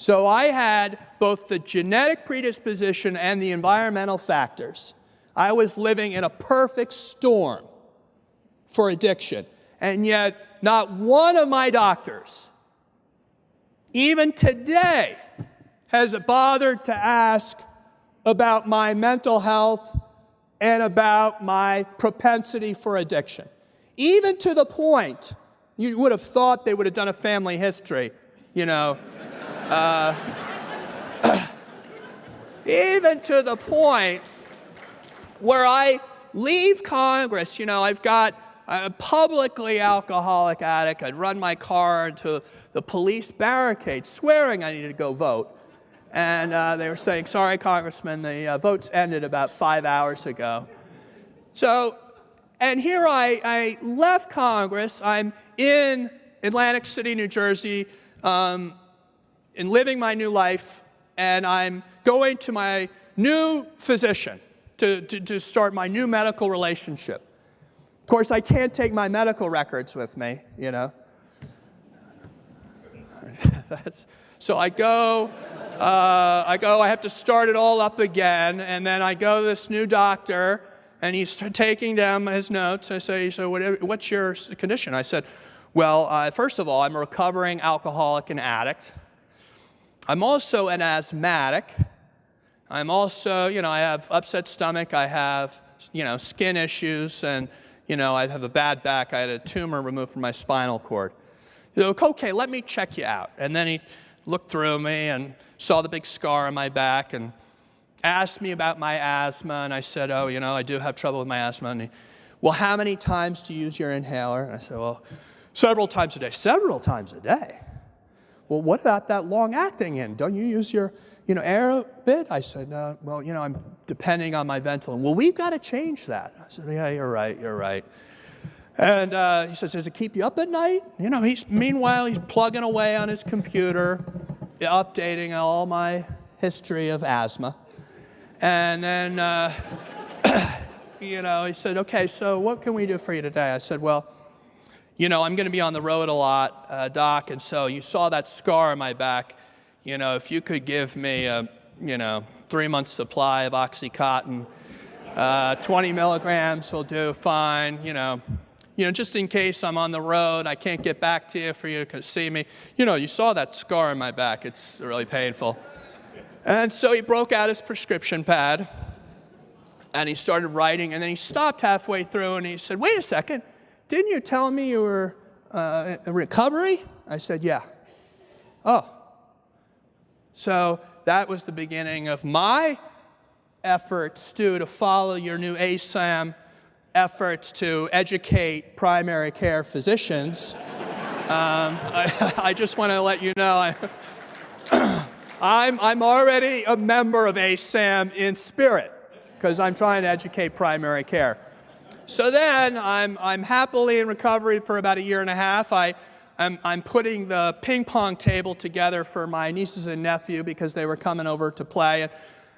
So I had both the genetic predisposition and the environmental factors. I was living in a perfect storm for addiction. And yet, not one of my doctors, even today, has bothered to ask about my mental health and about my propensity for addiction. Even to the point, you would have thought they would have done a family history, you know. Even to the point where I leave Congress, you know, I've got a publicly alcoholic addict. I'd run my car into the police barricade, swearing I needed to go vote. And they were saying, sorry, Congressman, the votes ended about 5 hours ago. So, and here I left Congress. I'm in Atlantic City, New Jersey, and living my new life, and I'm going to my new physician to start my new medical relationship. Of course, I can't take my medical records with me, you know. So I have to start it all up again, and then I go to this new doctor, and he's taking down his notes. I say, so what's your condition? I said, well, first of all, I'm a recovering alcoholic and addict. I'm also an asthmatic. I'm also, you know, I have upset stomach. I have, you know, skin issues, and, you know, I have a bad back. I had a tumor removed from my spinal cord. You know, okay, let me check you out. And then he looked through me and saw the big scar on my back and asked me about my asthma. And I said, oh, you know, I do have trouble with my asthma. And he, well, how many times do you use your inhaler? And I said, well, several times a day. Several times a day? Well, what about that long-acting in? Don't you use your, you know, air a bit? I said, no, well, you know, I'm depending on my Ventolin. Well, we've got to change that. I said, yeah, you're right, you're right. And he says, does it keep you up at night? You know, meanwhile, he's plugging away on his computer, updating all my history of asthma. And then, you know, he said, okay, so what can we do for you today? I said, well, you know, I'm going to be on the road a lot, Doc, and so you saw that scar on my back. You know, if you could give me a, you know, 3-month supply of Oxycontin, 20 milligrams will do fine, you know, just in case I'm on the road, I can't get back to you for you to see me. You know, you saw that scar on my back. It's really painful. And so he broke out his prescription pad, and he started writing, and then he stopped halfway through, and he said, wait a second. Didn't you tell me you were in recovery? I said, yeah. Oh. So that was the beginning of my efforts, Stu, to follow your new ASAM efforts to educate primary care physicians. I just want to let you know I'm already a member of ASAM in spirit because I'm trying to educate primary care. So then I'm happily in recovery for about 1.5 years. I'm putting the ping pong table together for my nieces and nephew because they were coming over to play.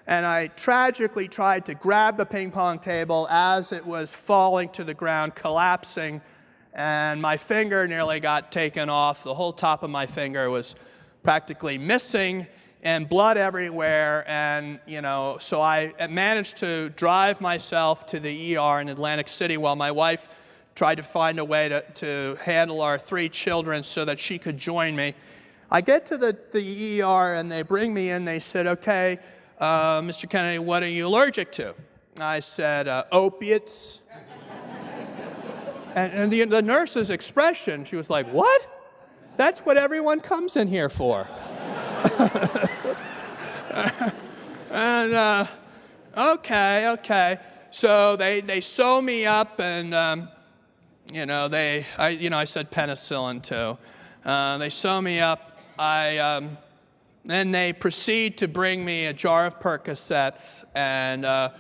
And I tragically tried to grab the ping pong table as it was falling to the ground, collapsing, and my finger nearly got taken off. The whole top of my finger was practically missing and blood everywhere. And, you know, so I managed to drive myself to the ER in Atlantic City while my wife tried to find a way to handle our 3 children so that she could join me. I get to the ER and they bring me in. They said, okay, Mr. Kennedy, what are you allergic to? I said, opiates. and the nurse's expression, she was like, what? That's what everyone comes in here for. And, okay. So they sew me up and, you know, I said penicillin too. They sew me up. Then they proceed to bring me a jar of Percocets and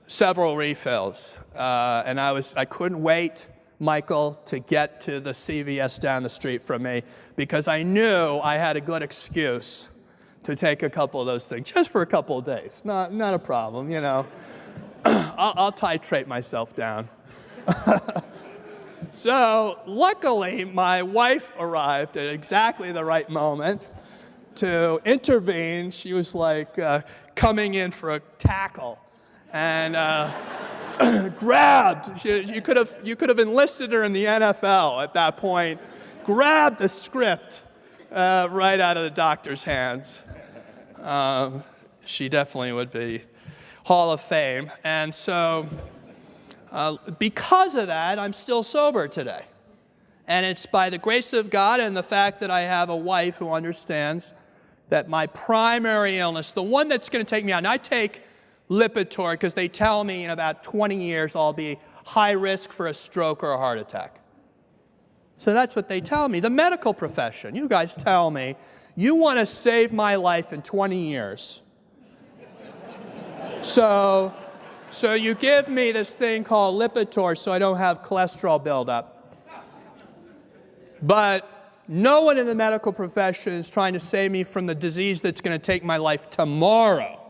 several refills. And I couldn't wait, Michael, to get to the CVS down the street from me because I knew I had a good excuse to take a couple of those things, just for a couple of days. Not a problem, you know. I'll titrate myself down. So luckily, my wife arrived at exactly the right moment. to intervene. She was like coming in for a tackle, and grabbed. You could have enlisted her in the NFL at that point. Grabbed the script right out of the doctor's hands. She definitely would be Hall of Fame, and so because of that, I'm still sober today. And it's by the grace of God and the fact that I have a wife who understands that my primary illness, the one that's going to take me out, and I take Lipitor because they tell me in about 20 years I'll be high risk for a stroke or a heart attack. So that's what they tell me. The medical profession, you guys tell me, you want to save my life in 20 years. So you give me this thing called Lipitor so I don't have cholesterol buildup. But no one in the medical profession is trying to save me from the disease that's going to take my life tomorrow.